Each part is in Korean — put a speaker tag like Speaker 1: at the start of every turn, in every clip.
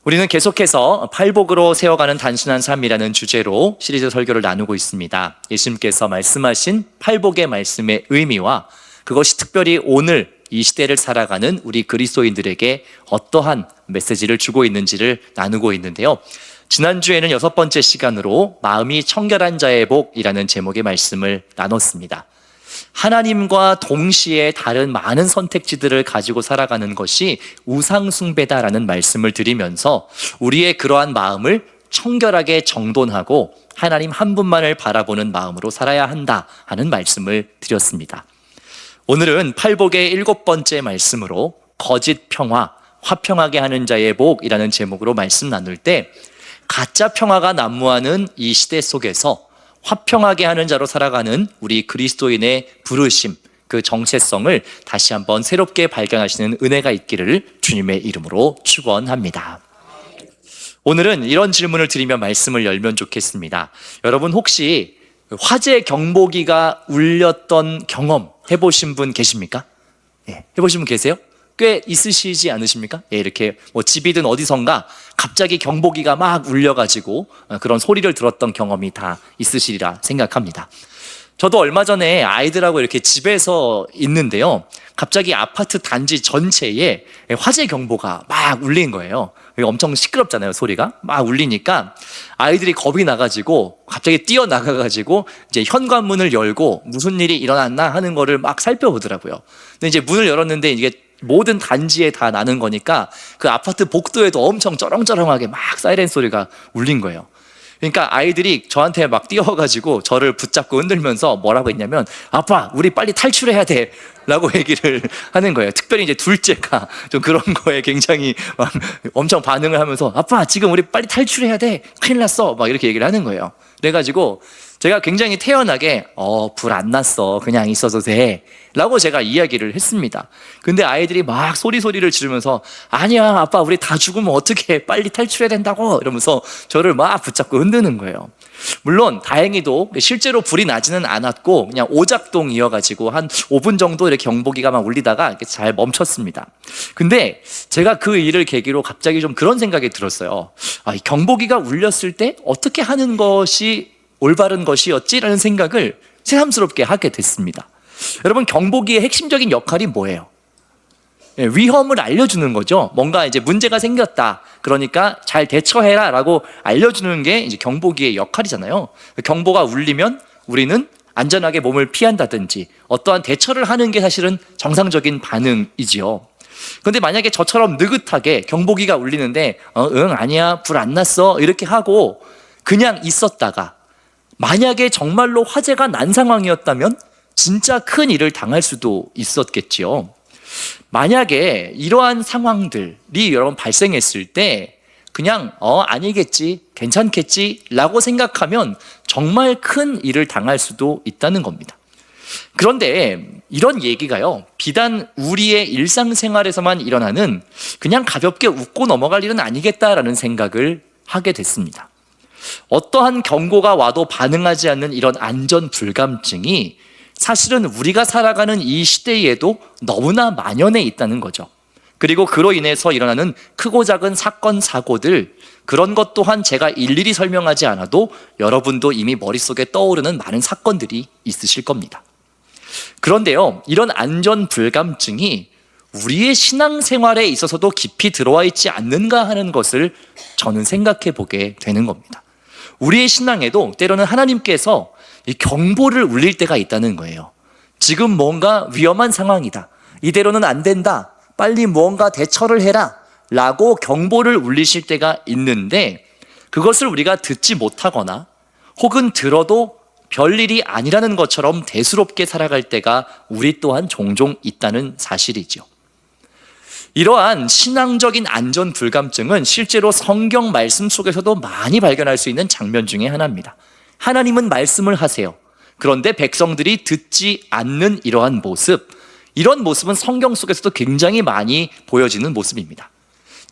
Speaker 1: 우리는 계속해서 팔복으로 세워가는 단순한 삶이라는 주제로 시리즈 설교를 나누고 있습니다. 예수님께서 말씀하신 팔복의 말씀의 의미와 그것이 특별히 오늘 이 시대를 살아가는 우리 그리스도인들에게 어떠한 메시지를 주고 있는지를 나누고 있는데요. 지난주에는 6번째 시간으로 마음이 청결한 자의 복이라는 제목의 말씀을 나눴습니다. 하나님과 동시에 다른 많은 선택지들을 가지고 살아가는 것이 우상숭배다라는 말씀을 드리면서 우리의 그러한 마음을 청결하게 정돈하고 하나님 한 분만을 바라보는 마음으로 살아야 한다 하는 말씀을 드렸습니다. 오늘은 팔복의 7번째 말씀으로 거짓 평화, 화평하게 하는 자의 복이라는 제목으로 말씀 나눌 때 가짜 평화가 난무하는 이 시대 속에서 화평하게 하는 자로 살아가는 우리 그리스도인의 부르심, 그 정체성을 다시 한번 새롭게 발견하시는 은혜가 있기를 주님의 이름으로 축원합니다. 오늘은 이런 질문을 드리며 말씀을 열면 좋겠습니다. 여러분 혹시 화재 경보기가 울렸던 경험 해보신 분 계십니까? 해보신 분 계세요? 꽤 있으시지 않으십니까? 이렇게 집이든 어디선가 갑자기 경보기가 막 울려가지고 그런 소리를 들었던 경험이 다 있으시리라 생각합니다. 저도 얼마 전에 아이들하고 이렇게 집에서 있는데요. 갑자기 아파트 단지 전체에 화재 경보가 막 울린 거예요. 엄청 시끄럽잖아요, 소리가. 막 울리니까 아이들이 겁이 나가지고 갑자기 뛰어나가가지고 이제 현관문을 열고 무슨 일이 일어났나 하는 거를 막 살펴보더라고요. 근데 이제 문을 열었는데 이게 모든 단지에 다 나는 거니까 그 아파트 복도에도 엄청 쩌렁쩌렁하게 막 사이렌 소리가 울린 거예요. 그러니까 아이들이 저한테 막 뛰어가지고 저를 붙잡고 흔들면서 뭐라고 했냐면 아빠 우리 빨리 탈출해야 돼 라고 얘기를 하는 거예요. 특별히 이제 둘째가 좀 그런 거에 굉장히 막 엄청 반응을 하면서 아빠 지금 우리 빨리 탈출해야 돼 큰일 났어 막 이렇게 얘기를 하는 거예요. 그래가지고 제가 굉장히 태연하게 불 안 났어 그냥 있어도 돼 라고 제가 이야기를 했습니다. 근데 아이들이 막 소리를 지르면서 아니야 아빠 우리 다 죽으면 어떡해 빨리 탈출해야 된다고 이러면서 저를 막 붙잡고 흔드는 거예요. 물론 다행히도 실제로 불이 나지는 않았고 그냥 오작동이어가지고 한 5분 정도 이렇게 경보기가 막 울리다가 이렇게 잘 멈췄습니다. 근데 제가 그 일을 계기로 갑자기 좀 그런 생각이 들었어요. 이 경보기가 울렸을 때 어떻게 하는 것이 올바른 것이었지라는 생각을 새삼스럽게 하게 됐습니다. 여러분 경보기의 핵심적인 역할이 뭐예요? 위험을 알려주는 거죠. 뭔가 이제 문제가 생겼다. 그러니까 잘 대처해라 라고 알려주는 게 이제 경보기의 역할이잖아요. 경보가 울리면 우리는 안전하게 몸을 피한다든지 어떠한 대처를 하는 게 사실은 정상적인 반응이지요. 그런데 만약에 저처럼 느긋하게 경보기가 울리는데 응 아니야 불 안 났어 이렇게 하고 그냥 있었다가 만약에 정말로 화재가 난 상황이었다면 진짜 큰 일을 당할 수도 있었겠지요. 만약에 이러한 상황들이 여러분 발생했을 때 그냥 아니겠지 괜찮겠지 라고 생각하면 정말 큰 일을 당할 수도 있다는 겁니다. 그런데 이런 얘기가요 비단 우리의 일상생활에서만 일어나는 그냥 가볍게 웃고 넘어갈 일은 아니겠다라는 생각을 하게 됐습니다. 어떠한 경고가 와도 반응하지 않는 이런 안전 불감증이 사실은 우리가 살아가는 이 시대에도 너무나 만연해 있다는 거죠. 그리고 그로 인해서 일어나는 크고 작은 사건, 사고들 그런 것 또한 제가 일일이 설명하지 않아도 여러분도 이미 머릿속에 떠오르는 많은 사건들이 있으실 겁니다. 그런데요, 이런 안전 불감증이 우리의 신앙생활에 있어서도 깊이 들어와 있지 않는가 하는 것을 저는 생각해 보게 되는 겁니다. 우리의 신앙에도 때로는 하나님께서 이 경보를 울릴 때가 있다는 거예요. 지금 뭔가 위험한 상황이다. 이대로는 안 된다. 빨리 무언가 대처를 해라. 라고 경보를 울리실 때가 있는데 그것을 우리가 듣지 못하거나 혹은 들어도 별일이 아니라는 것처럼 대수롭게 살아갈 때가 우리 또한 종종 있다는 사실이죠. 이러한 신앙적인 안전 불감증은 실제로 성경 말씀 속에서도 많이 발견할 수 있는 장면 중에 하나입니다. 하나님은 말씀을 하세요. 그런데 백성들이 듣지 않는 이러한 모습, 이런 모습은 성경 속에서도 굉장히 많이 보여지는 모습입니다.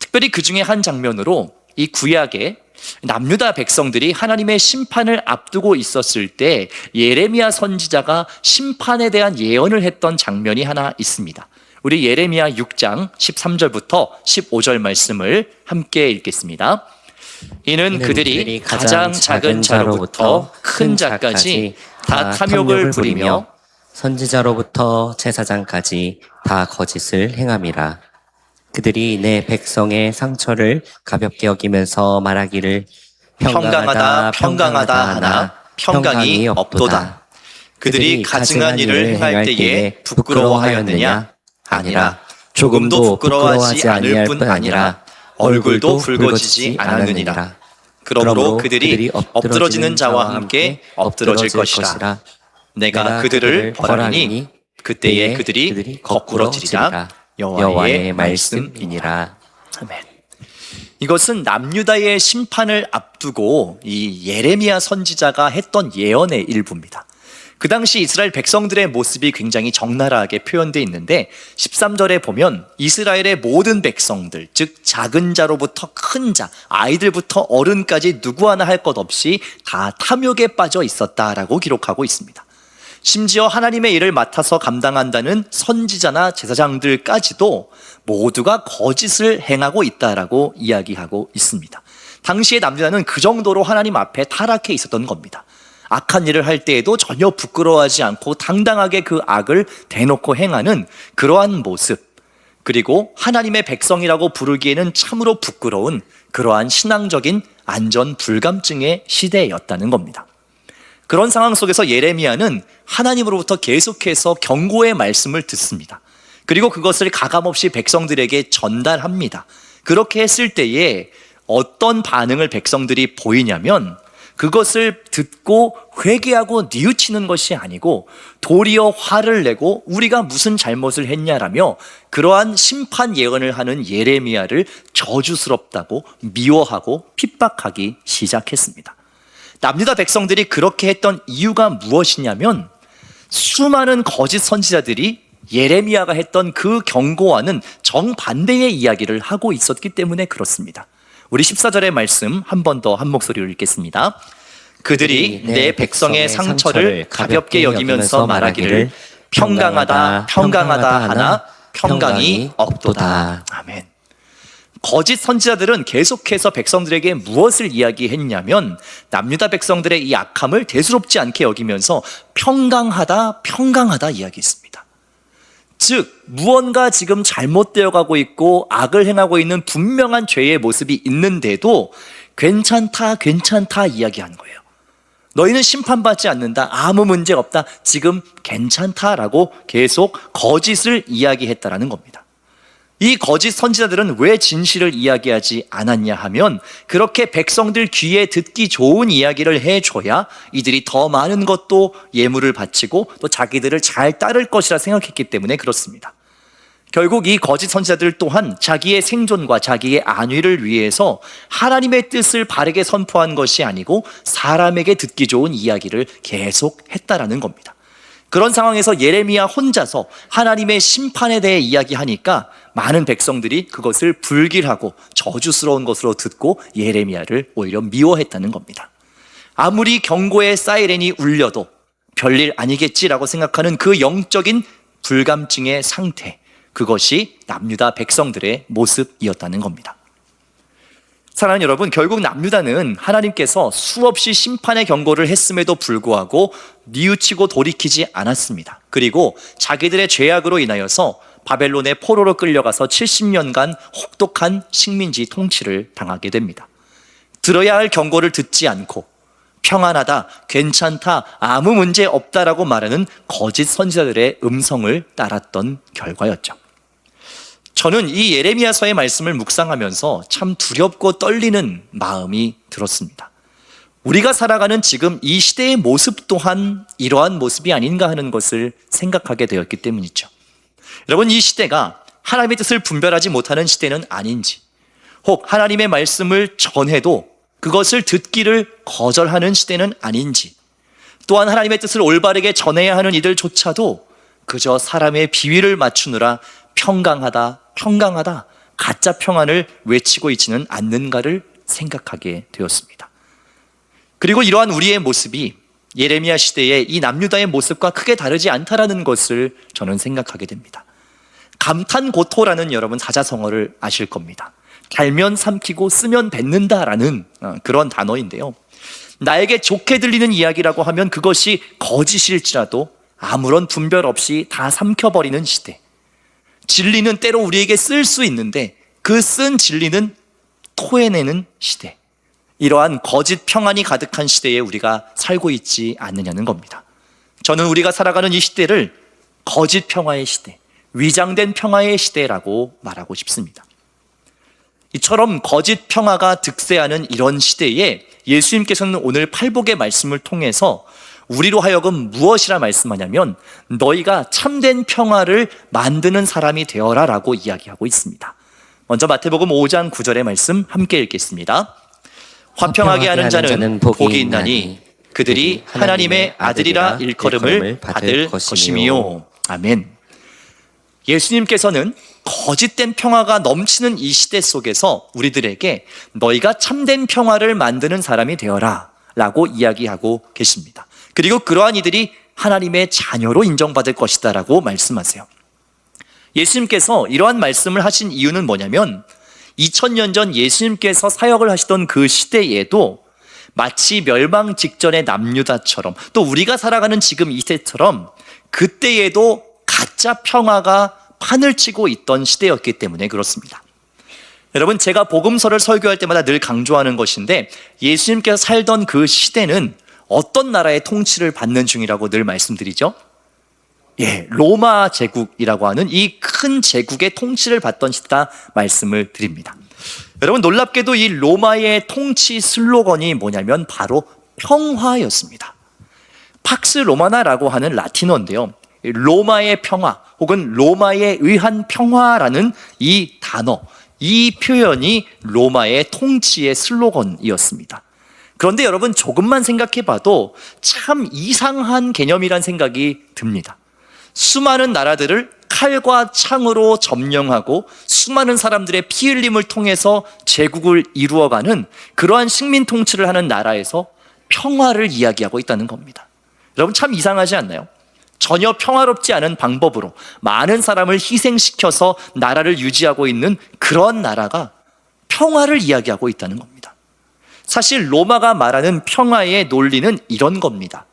Speaker 1: 특별히 그 중에 한 장면으로 이 구약의 남유다 백성들이 하나님의 심판을 앞두고 있었을 때 예레미야 선지자가 심판에 대한 예언을 했던 장면이 하나 있습니다. 우리 예레미야 6장 13절부터 15절 말씀을 함께 읽겠습니다. 이는 그들이 가장 작은 자로부터 큰 자까지 다 탐욕을 부리며
Speaker 2: 선지자로부터 제사장까지 다 거짓을 행함이라. 그들이 내 백성의 상처를 가볍게 여기면서 말하기를
Speaker 1: 평강하다 평강하다 하나 평강이 없도다. 그들이 가증한 일을 행할 때에 부끄러워하였느냐? 아니라 조금도 부끄러워하지 않을 뿐 아니라 얼굴도 붉어지지 않았느니라. 그러므로 그들이 엎드러지는 자와 함께 엎드러질 것이라. 내가 그들을 벌하리니 그때에 그들이 거꾸러지리라. 여호와의 말씀이니라. 아멘. 이것은 남유다의 심판을 앞두고 이 예레미야 선지자가 했던 예언의 일부입니다. 그 당시 이스라엘 백성들의 모습이 굉장히 적나라하게 표현되어 있는데 13절에 보면 이스라엘의 모든 백성들, 즉 작은 자로부터 큰 자, 아이들부터 어른까지 누구 하나 할 것 없이 다 탐욕에 빠져 있었다라고 기록하고 있습니다. 심지어 하나님의 일을 맡아서 감당한다는 선지자나 제사장들까지도 모두가 거짓을 행하고 있다라고 이야기하고 있습니다. 당시의 남유다는 그 정도로 하나님 앞에 타락해 있었던 겁니다. 악한 일을 할 때에도 전혀 부끄러워하지 않고 당당하게 그 악을 대놓고 행하는 그러한 모습, 그리고 하나님의 백성이라고 부르기에는 참으로 부끄러운 그러한 신앙적인 안전 불감증의 시대였다는 겁니다. 그런 상황 속에서 예레미야는 하나님으로부터 계속해서 경고의 말씀을 듣습니다. 그리고 그것을 가감없이 백성들에게 전달합니다. 그렇게 했을 때에 어떤 반응을 백성들이 보이냐면 그것을 듣고 회개하고 뉘우치는 것이 아니고 도리어 화를 내고 우리가 무슨 잘못을 했냐라며 그러한 심판 예언을 하는 예레미야를 저주스럽다고 미워하고 핍박하기 시작했습니다. 남유다 백성들이 그렇게 했던 이유가 무엇이냐면 수많은 거짓 선지자들이 예레미야가 했던 그 경고와는 정반대의 이야기를 하고 있었기 때문에 그렇습니다. 우리 14절의 말씀 한 번 더 한 목소리로 읽겠습니다. 그들이 내 백성의 상처를 가볍게 여기면서 말하기를 평강하다 평강하다 하나 평강이 없도다. 아멘. 거짓 선지자들은 계속해서 백성들에게 무엇을 이야기했냐면 남유다 백성들의 이 악함을 대수롭지 않게 여기면서 평강하다 평강하다 이야기했습니다. 즉 무언가 지금 잘못되어 가고 있고 악을 행하고 있는 분명한 죄의 모습이 있는데도 괜찮다 괜찮다 이야기하는 거예요. 너희는 심판받지 않는다, 아무 문제 없다, 지금 괜찮다라고 계속 거짓을 이야기했다라는 겁니다. 이 거짓 선지자들은 왜 진실을 이야기하지 않았냐 하면 그렇게 백성들 귀에 듣기 좋은 이야기를 해줘야 이들이 더 많은 것도 예물을 바치고 또 자기들을 잘 따를 것이라 생각했기 때문에 그렇습니다. 결국 이 거짓 선지자들 또한 자기의 생존과 자기의 안위를 위해서 하나님의 뜻을 바르게 선포한 것이 아니고 사람에게 듣기 좋은 이야기를 계속 했다라는 겁니다. 그런 상황에서 예레미야 혼자서 하나님의 심판에 대해 이야기하니까 많은 백성들이 그것을 불길하고 저주스러운 것으로 듣고 예레미야를 오히려 미워했다는 겁니다. 아무리 경고의 사이렌이 울려도 별일 아니겠지라고 생각하는 그 영적인 불감증의 상태, 그것이 남유다 백성들의 모습이었다는 겁니다. 사랑하는 여러분, 결국 남유다는 하나님께서 수없이 심판의 경고를 했음에도 불구하고 뉘우치고 돌이키지 않았습니다. 그리고 자기들의 죄악으로 인하여서 바벨론의 포로로 끌려가서 70년간 혹독한 식민지 통치를 당하게 됩니다. 들어야 할 경고를 듣지 않고 평안하다, 괜찮다, 아무 문제 없다라고 말하는 거짓 선지자들의 음성을 따랐던 결과였죠. 저는 이 예레미야서의 말씀을 묵상하면서 참 두렵고 떨리는 마음이 들었습니다. 우리가 살아가는 지금 이 시대의 모습 또한 이러한 모습이 아닌가 하는 것을 생각하게 되었기 때문이죠. 여러분, 이 시대가 하나님의 뜻을 분별하지 못하는 시대는 아닌지, 혹 하나님의 말씀을 전해도 그것을 듣기를 거절하는 시대는 아닌지, 또한 하나님의 뜻을 올바르게 전해야 하는 이들조차도 그저 사람의 비위를 맞추느라 평강하다, 평강하다, 가짜 평안을 외치고 있지는 않는가를 생각하게 되었습니다. 그리고 이러한 우리의 모습이 예레미야 시대의 이 남유다의 모습과 크게 다르지 않다라는 것을 저는 생각하게 됩니다. 감탄고토라는 여러분 사자성어를 아실 겁니다. 달면 삼키고 쓰면 뱉는다라는 그런 단어인데요. 나에게 좋게 들리는 이야기라고 하면 그것이 거짓일지라도 아무런 분별 없이 다 삼켜버리는 시대. 진리는 때로 우리에게 쓸 수 있는데 그 쓴 진리는 토해내는 시대. 이러한 거짓 평안이 가득한 시대에 우리가 살고 있지 않느냐는 겁니다. 저는 우리가 살아가는 이 시대를 거짓 평화의 시대, 위장된 평화의 시대라고 말하고 싶습니다. 이처럼 거짓 평화가 득세하는 이런 시대에 예수님께서는 오늘 팔복의 말씀을 통해서 우리로 하여금 무엇이라 말씀하냐면 너희가 참된 평화를 만드는 사람이 되어라 라고 이야기하고 있습니다. 먼저 마태복음 5장 9절의 말씀 함께 읽겠습니다. 화평하게 하는 자는 복이 있나니 그들이 하나님의 아들이라 일컬음을 받을 것이미요. 아멘. 예수님께서는 거짓된 평화가 넘치는 이 시대 속에서 우리들에게 너희가 참된 평화를 만드는 사람이 되어라 라고 이야기하고 계십니다. 그리고 그러한 이들이 하나님의 자녀로 인정받을 것이다 라고 말씀하세요. 예수님께서 이러한 말씀을 하신 이유는 뭐냐면 2000년 전 예수님께서 사역을 하시던 그 시대에도 마치 멸망 직전의 남유다처럼 또 우리가 살아가는 지금 이 시대처럼 그때에도 가짜 평화가 판을 치고 있던 시대였기 때문에 그렇습니다. 여러분, 제가 복음서를 설교할 때마다 늘 강조하는 것인데 예수님께서 살던 그 시대는 어떤 나라의 통치를 받는 중이라고 늘 말씀드리죠? 로마 제국이라고 하는 이 큰 제국의 통치를 받던 시대다 말씀을 드립니다. 여러분, 놀랍게도 이 로마의 통치 슬로건이 뭐냐면 바로 평화였습니다. 팍스 로마나라고 하는 라틴어인데요. 로마의 평화 혹은 로마에 의한 평화라는 이 단어, 이 표현이 로마의 통치의 슬로건이었습니다. 그런데 여러분, 조금만 생각해 봐도 참 이상한 개념이란 생각이 듭니다. 수많은 나라들을 칼과 창으로 점령하고 수많은 사람들의 피 흘림을 통해서 제국을 이루어가는 그러한 식민 통치를 하는 나라에서 평화를 이야기하고 있다는 겁니다. 여러분, 참 이상하지 않나요? 전혀 평화롭지 않은 방법으로 많은 사람을 희생시켜서 나라를 유지하고 있는 그런 나라가 평화를 이야기하고 있다는 겁니다. 사실 로마가 말하는 평화의 논리는 이런 겁니다.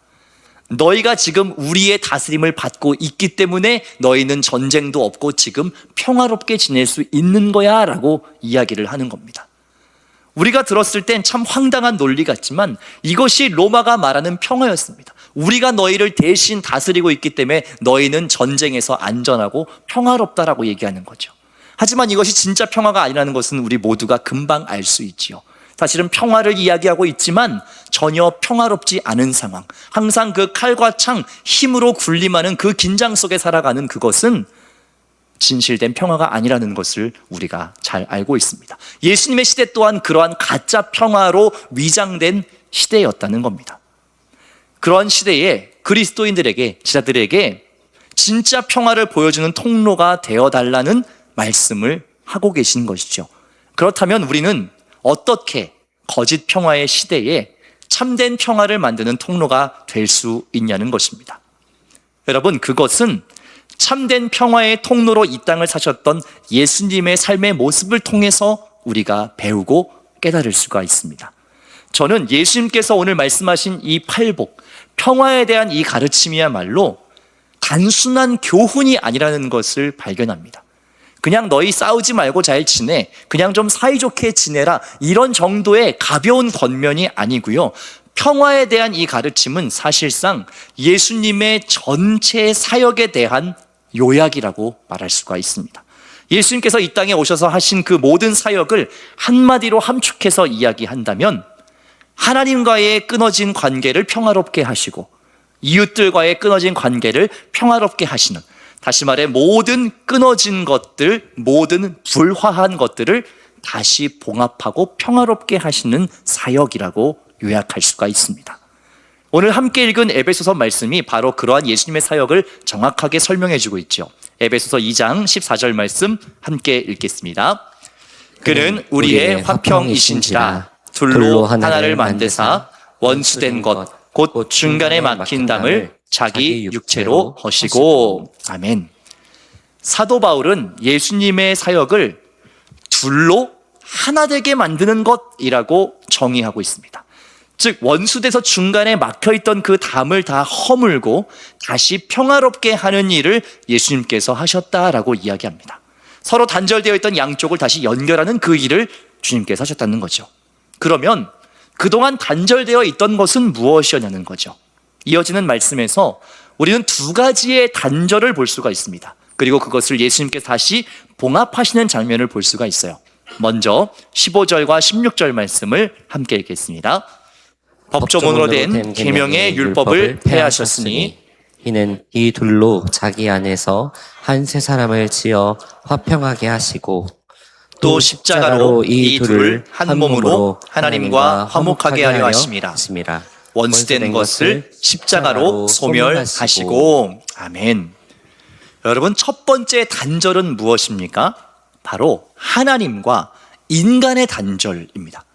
Speaker 1: 너희가 지금 우리의 다스림을 받고 있기 때문에 너희는 전쟁도 없고 지금 평화롭게 지낼 수 있는 거야 라고 이야기를 하는 겁니다. 우리가 들었을 땐 참 황당한 논리 같지만 이것이 로마가 말하는 평화였습니다. 우리가 너희를 대신 다스리고 있기 때문에 너희는 전쟁에서 안전하고 평화롭다라고 얘기하는 거죠. 하지만 이것이 진짜 평화가 아니라는 것은 우리 모두가 금방 알 수 있지요. 사실은 평화를 이야기하고 있지만 전혀 평화롭지 않은 상황, 항상 그 칼과 창, 힘으로 군림하는 그 긴장 속에 살아가는 그것은 진실된 평화가 아니라는 것을 우리가 잘 알고 있습니다. 예수님의 시대 또한 그러한 가짜 평화로 위장된 시대였다는 겁니다. 그런 시대에 그리스도인들에게, 지자들에게 진짜 평화를 보여주는 통로가 되어달라는 말씀을 하고 계신 것이죠. 그렇다면 우리는 어떻게 거짓 평화의 시대에 참된 평화를 만드는 통로가 될 수 있냐는 것입니다. 여러분, 그것은 참된 평화의 통로로 이 땅을 사셨던 예수님의 삶의 모습을 통해서 우리가 배우고 깨달을 수가 있습니다. 저는 예수님께서 오늘 말씀하신 이 팔복, 평화에 대한 이 가르침이야말로 단순한 교훈이 아니라는 것을 발견합니다. 그냥 너희 싸우지 말고 잘 지내, 그냥 좀 사이좋게 지내라, 이런 정도의 가벼운 권면이 아니고요. 평화에 대한 이 가르침은 사실상 예수님의 전체 사역에 대한 요약이라고 말할 수가 있습니다. 예수님께서 이 땅에 오셔서 하신 그 모든 사역을 한마디로 함축해서 이야기한다면 하나님과의 끊어진 관계를 평화롭게 하시고 이웃들과의 끊어진 관계를 평화롭게 하시는, 다시 말해 모든 끊어진 것들, 모든 불화한 것들을 다시 봉합하고 평화롭게 하시는 사역이라고 요약할 수가 있습니다. 오늘 함께 읽은 에베소서 말씀이 바로 그러한 예수님의 사역을 정확하게 설명해주고 있죠. 에베소서 2장 14절 말씀 함께 읽겠습니다. 그는 우리의 화평이신지라 둘로 하나를 만드사 원수된 것 곧 중간에 막힌 담을 자기 육체로 허시고. 아멘. 사도 바울은 예수님의 사역을 둘로 하나 되게 만드는 것이라고 정의하고 있습니다. 즉 원수돼서 중간에 막혀있던 그 담을 다 허물고 다시 평화롭게 하는 일을 예수님께서 하셨다라고 이야기합니다. 서로 단절되어 있던 양쪽을 다시 연결하는 그 일을 주님께서 하셨다는 거죠. 그러면 그동안 단절되어 있던 것은 무엇이었냐는 거죠. 이어지는 말씀에서 우리는 두 가지의 단절을 볼 수가 있습니다. 그리고 그것을 예수님께서 다시 봉합하시는 장면을 볼 수가 있어요. 먼저 15절과 16절 말씀을 함께 읽겠습니다. 법조문으로 된 계명의 율법을 폐하셨으니
Speaker 2: 이는 이 둘로 자기 안에서 한 세 사람을 지어 화평하게 하시고
Speaker 1: 또 십자가로 이 둘을 한 몸으로 하나님과 화목하게 하려 하심이라. 원수된 것을 십자가로 소멸하시고. 아멘. 여러분, 첫 번째 단절은 무엇입니까? 바로 하나님과 인간의 단절입니다.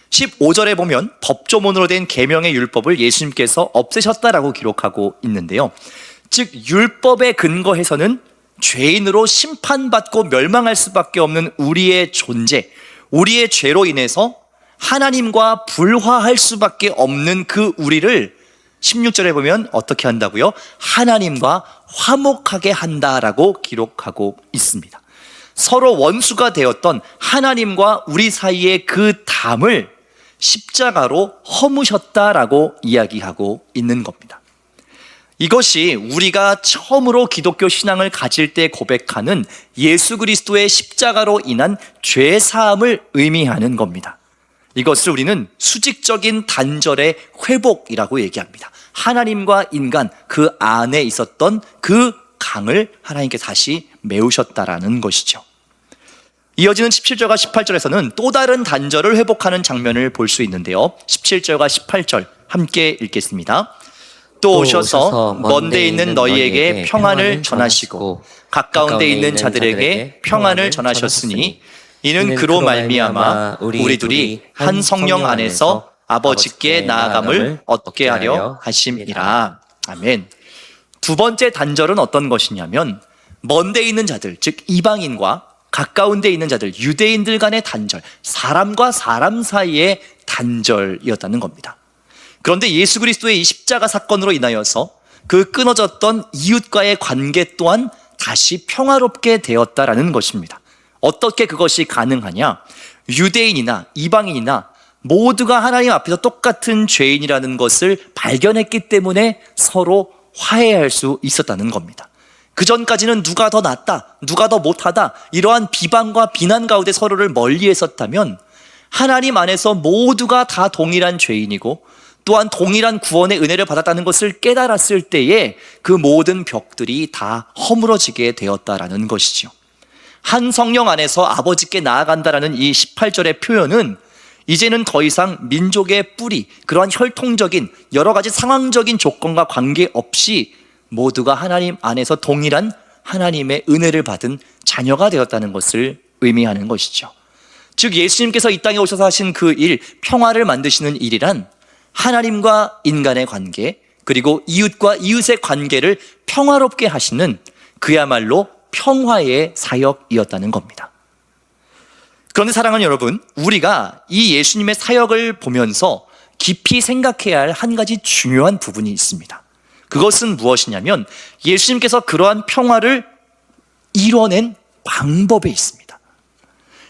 Speaker 1: 15절에 보면 법조문으로 된 계명의 율법을 예수님께서 없애셨다라고 기록하고 있는데요. 즉 율법에 근거해서는 죄인으로 심판받고 멸망할 수밖에 없는 우리의 존재, 우리의 죄로 인해서 하나님과 불화할 수밖에 없는 그 우리를 16절에 보면 어떻게 한다고요? 하나님과 화목하게 한다라고 기록하고 있습니다. 서로 원수가 되었던 하나님과 우리 사이의 그 담을 십자가로 허무셨다라고 이야기하고 있는 겁니다. 이것이 우리가 처음으로 기독교 신앙을 가질 때 고백하는 예수 그리스도의 십자가로 인한 죄 사함을 의미하는 겁니다. 이것을 우리는 수직적인 단절의 회복이라고 얘기합니다. 하나님과 인간 그 안에 있었던 그 강을 하나님께 다시 메우셨다라는 것이죠. 이어지는 17절과 18절에서는 또 다른 단절을 회복하는 장면을 볼 수 있는데요. 17절과 18절 함께 읽겠습니다. 또 오셔서 먼 데 있는 너희에게 평안을 전하시고 가까운 데 있는 자들에게 평안을 전하셨으니 이는 그로 말미암아 우리들이 한 성령 안에서 아버지께 나아감을 얻게 하려 하심이라. 아멘. 두 번째 단절은 어떤 것이냐면 먼 데 있는 자들, 즉 이방인과 가까운 데 있는 자들, 유대인들 간의 단절, 사람과 사람 사이의 단절이었다는 겁니다. 그런데 예수 그리스도의 이 십자가 사건으로 인하여서 그 끊어졌던 이웃과의 관계 또한 다시 평화롭게 되었다라는 것입니다. 어떻게 그것이 가능하냐? 유대인이나 이방인이나 모두가 하나님 앞에서 똑같은 죄인이라는 것을 발견했기 때문에 서로 화해할 수 있었다는 겁니다. 그 전까지는 누가 더 낫다, 누가 더 못하다 이러한 비방과 비난 가운데 서로를 멀리했었다면 하나님 안에서 모두가 다 동일한 죄인이고 또한 동일한 구원의 은혜를 받았다는 것을 깨달았을 때에 그 모든 벽들이 다 허물어지게 되었다라는 것이죠. 한 성령 안에서 아버지께 나아간다라는 이 18절의 표현은 이제는 더 이상 민족의 뿌리, 그러한 혈통적인 여러 가지 상황적인 조건과 관계없이 모두가 하나님 안에서 동일한 하나님의 은혜를 받은 자녀가 되었다는 것을 의미하는 것이죠. 즉 예수님께서 이 땅에 오셔서 하신 그 일, 평화를 만드시는 일이란 하나님과 인간의 관계, 그리고 이웃과 이웃의 관계를 평화롭게 하시는 그야말로 평화의 사역이었다는 겁니다. 그런데 사랑하는 여러분, 우리가 이 예수님의 사역을 보면서 깊이 생각해야 할 한 가지 중요한 부분이 있습니다. 그것은 무엇이냐면 예수님께서 그러한 평화를 이뤄낸 방법에 있습니다.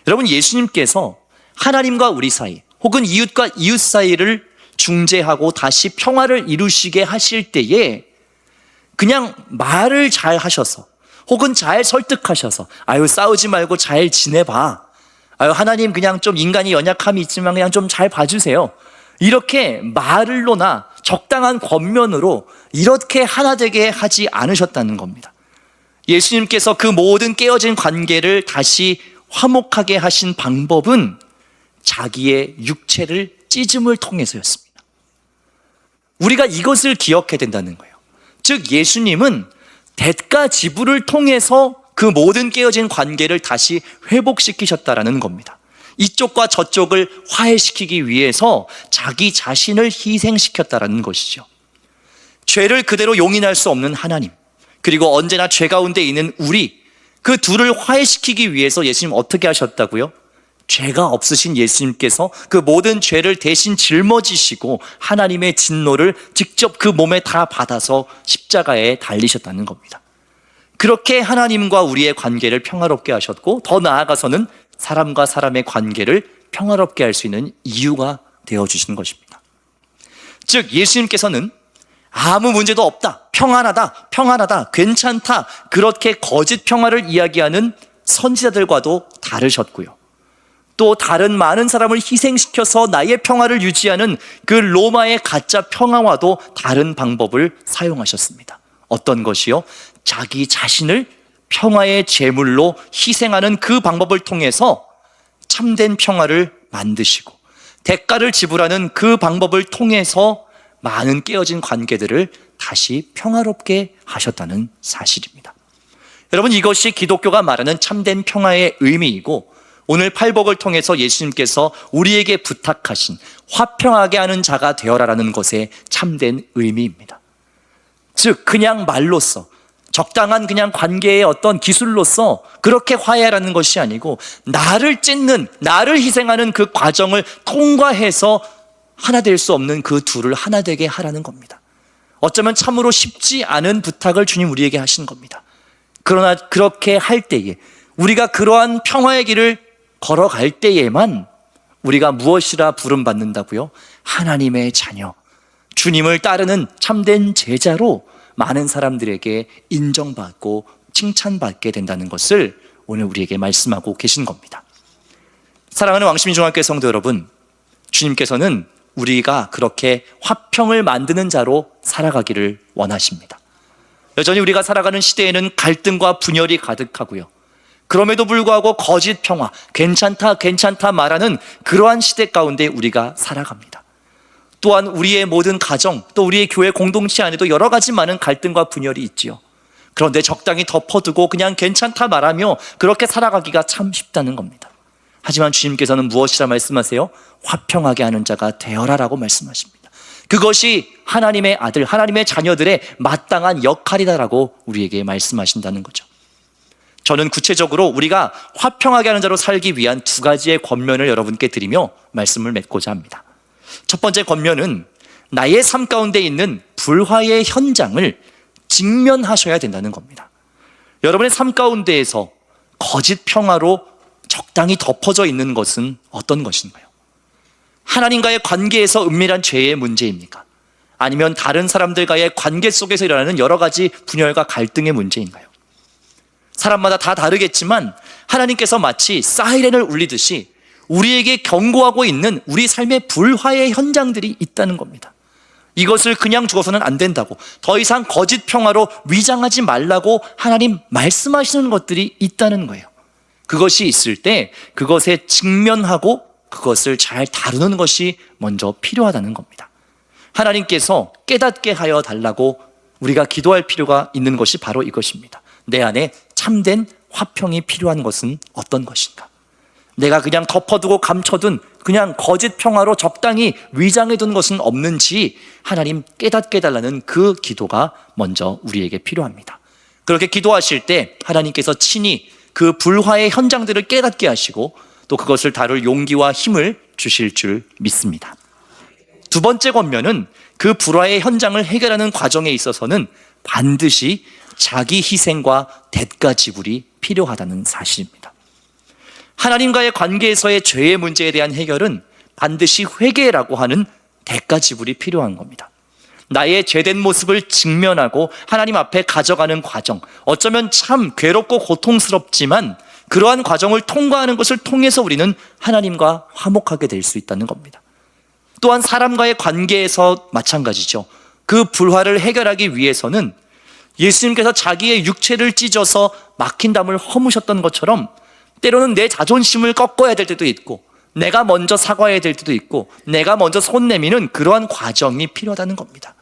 Speaker 1: 여러분, 예수님께서 하나님과 우리 사이 혹은 이웃과 이웃 사이를 중재하고 다시 평화를 이루시게 하실 때에 그냥 말을 잘 하셔서 혹은 잘 설득하셔서 아유 싸우지 말고 잘 지내봐, 아유 하나님 그냥 좀 인간이 연약함이 있지만 그냥 좀 잘 봐주세요, 이렇게 말로나 적당한 권면으로 이렇게 하나 되게 하지 않으셨다는 겁니다. 예수님께서 그 모든 깨어진 관계를 다시 화목하게 하신 방법은 자기의 육체를 찢음을 통해서였습니다. 우리가 이것을 기억해야 된다는 거예요. 즉 예수님은 대가 지불을 통해서 그 모든 깨어진 관계를 다시 회복시키셨다라는 겁니다. 이쪽과 저쪽을 화해시키기 위해서 자기 자신을 희생시켰다라는 것이죠. 죄를 그대로 용인할 수 없는 하나님, 그리고 언제나 죄 가운데 있는 우리, 그 둘을 화해시키기 위해서 예수님 어떻게 하셨다고요? 죄가 없으신 예수님께서 그 모든 죄를 대신 짊어지시고 하나님의 진노를 직접 그 몸에 다 받아서 십자가에 달리셨다는 겁니다. 그렇게 하나님과 우리의 관계를 평화롭게 하셨고, 더 나아가서는 사람과 사람의 관계를 평화롭게 할 수 있는 이유가 되어주신 것입니다. 즉 예수님께서는 아무 문제도 없다, 평안하다, 괜찮다, 그렇게 거짓 평화를 이야기하는 선지자들과도 다르셨고요, 또 다른 많은 사람을 희생시켜서 나의 평화를 유지하는 그 로마의 가짜 평화와도 다른 방법을 사용하셨습니다. 어떤 것이요? 자기 자신을 평화의 제물로 희생하는 그 방법을 통해서 참된 평화를 만드시고, 대가를 지불하는 그 방법을 통해서 많은 깨어진 관계들을 다시 평화롭게 하셨다는 사실입니다. 여러분, 이것이 기독교가 말하는 참된 평화의 의미이고, 오늘 팔복을 통해서 예수님께서 우리에게 부탁하신 화평하게 하는 자가 되어라라는 것의 참된 의미입니다. 즉 그냥 말로써, 적당한 그냥 관계의 어떤 기술로서 그렇게 화해하라는 것이 아니고, 나를 찢는, 나를 희생하는 그 과정을 통과해서 하나 될 수 없는 그 둘을 하나 되게 하라는 겁니다. 어쩌면 참으로 쉽지 않은 부탁을 주님 우리에게 하신 겁니다. 그러나 그렇게 할 때에, 우리가 그러한 평화의 길을 걸어갈 때에만 우리가 무엇이라 부름받는다고요? 하나님의 자녀, 주님을 따르는 참된 제자로 많은 사람들에게 인정받고 칭찬받게 된다는 것을 오늘 우리에게 말씀하고 계신 겁니다. 사랑하는 왕십리중학교의 성도 여러분, 주님께서는 우리가 그렇게 화평을 만드는 자로 살아가기를 원하십니다. 여전히 우리가 살아가는 시대에는 갈등과 분열이 가득하고요, 그럼에도 불구하고 거짓 평화, 괜찮다 말하는 그러한 시대 가운데 우리가 살아갑니다. 또한 우리의 모든 가정, 또 우리의 교회 공동체 안에도 여러 가지 많은 갈등과 분열이 있지요. 그런데 적당히 덮어두고 그냥 괜찮다 말하며 그렇게 살아가기가 참 쉽다는 겁니다. 하지만 주님께서는 무엇이라 말씀하세요? 화평하게 하는 자가 되어라라고 말씀하십니다. 그것이 하나님의 아들, 하나님의 자녀들의 마땅한 역할이다라고 우리에게 말씀하신다는 거죠. 저는 구체적으로 우리가 화평하게 하는 자로 살기 위한 두 가지의 권면을 여러분께 드리며 말씀을 맺고자 합니다. 첫 번째 권면은 나의 삶 가운데 있는 불화의 현장을 직면하셔야 된다는 겁니다. 여러분의 삶 가운데에서 거짓 평화로 적당히 덮어져 있는 것은 어떤 것인가요? 하나님과의 관계에서 은밀한 죄의 문제입니까? 아니면 다른 사람들과의 관계 속에서 일어나는 여러 가지 분열과 갈등의 문제인가요? 사람마다 다 다르겠지만 하나님께서 마치 사이렌을 울리듯이 우리에게 경고하고 있는 우리 삶의 불화의 현장들이 있다는 겁니다. 이것을 그냥 두고서는 안 된다고, 더 이상 거짓 평화로 위장하지 말라고 하나님 말씀하시는 것들이 있다는 거예요. 그것이 있을 때 그것에 직면하고 그것을 잘 다루는 것이 먼저 필요하다는 겁니다. 하나님께서 깨닫게 하여 달라고 우리가 기도할 필요가 있는 것이 바로 이것입니다. 내 안에 참된 화평이 필요한 것은 어떤 것인가? 내가 그냥 덮어두고 감춰둔 그냥 거짓 평화로 적당히 위장해둔 것은 없는지 하나님 깨닫게 해달라는 그 기도가 먼저 우리에게 필요합니다. 그렇게 기도하실 때 하나님께서 친히 그 불화의 현장들을 깨닫게 하시고 또 그것을 다룰 용기와 힘을 주실 줄 믿습니다. 두 번째 권면은 그 불화의 현장을 해결하는 과정에 있어서는 반드시 자기 희생과 대가 지불이 필요하다는 사실입니다. 하나님과의 관계에서의 죄의 문제에 대한 해결은 반드시 회개라고 하는 대가 지불이 필요한 겁니다. 나의 죄된 모습을 직면하고 하나님 앞에 가져가는 과정, 어쩌면 참 괴롭고 고통스럽지만 그러한 과정을 통과하는 것을 통해서 우리는 하나님과 화목하게 될 수 있다는 겁니다. 또한 사람과의 관계에서 마찬가지죠. 그 불화를 해결하기 위해서는 예수님께서 자기의 육체를 찢어서 막힌 담을 허무셨던 것처럼 때로는 내 자존심을 꺾어야 될 때도 있고, 내가 먼저 사과해야 될 때도 있고, 내가 먼저 손 내미는 그러한 과정이 필요하다는 겁니다.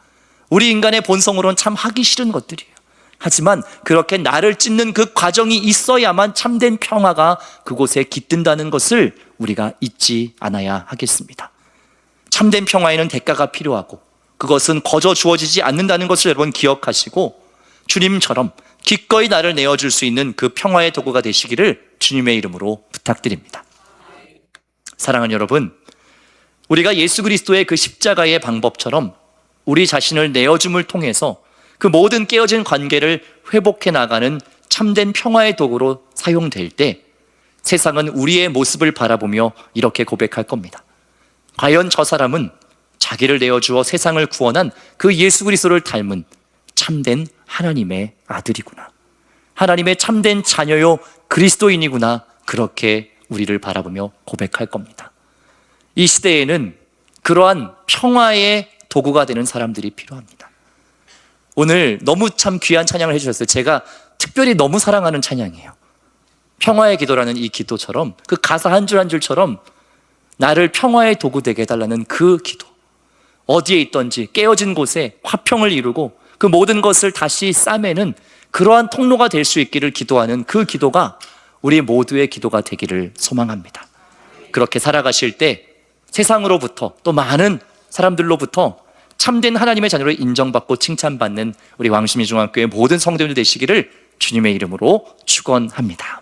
Speaker 1: 우리 인간의 본성으로는 참 하기 싫은 것들이에요. 하지만 그렇게 나를 찢는 그 과정이 있어야만 참된 평화가 그곳에 깃든다는 것을 우리가 잊지 않아야 하겠습니다. 참된 평화에는 대가가 필요하고 그것은 거저 주어지지 않는다는 것을 여러분 기억하시고, 주님처럼 기꺼이 나를 내어줄 수 있는 그 평화의 도구가 되시기를 주님의 이름으로 부탁드립니다. 사랑하는 여러분, 우리가 예수 그리스도의 그 십자가의 방법처럼 우리 자신을 내어줌을 통해서 그 모든 깨어진 관계를 회복해 나가는 참된 평화의 도구로 사용될 때 세상은 우리의 모습을 바라보며 이렇게 고백할 겁니다. 과연 저 사람은 자기를 내어주어 세상을 구원한 그 예수 그리스도를 닮은 참된 하나님의 아들이구나. 하나님의 참된 자녀요 그리스도인이구나. 그렇게 우리를 바라보며 고백할 겁니다. 이 시대에는 그러한 평화의 도구가 되는 사람들이 필요합니다. 오늘 너무 참 귀한 찬양을 해주셨어요. 제가 특별히 너무 사랑하는 찬양이에요. 평화의 기도라는 이 기도처럼, 그 가사 한 줄 한 줄처럼 나를 평화의 도구 되게 해달라는 그 기도, 어디에 있던지 깨어진 곳에 화평을 이루고 그 모든 것을 다시 싸매는 그러한 통로가 될 수 있기를 기도하는 그 기도가 우리 모두의 기도가 되기를 소망합니다. 그렇게 살아가실 때 세상으로부터 또 많은 사람들로부터 참된 하나님의 자녀로 인정받고 칭찬받는 우리 왕십리 중앙교회 모든 성도님들 되시기를 주님의 이름으로 축원합니다.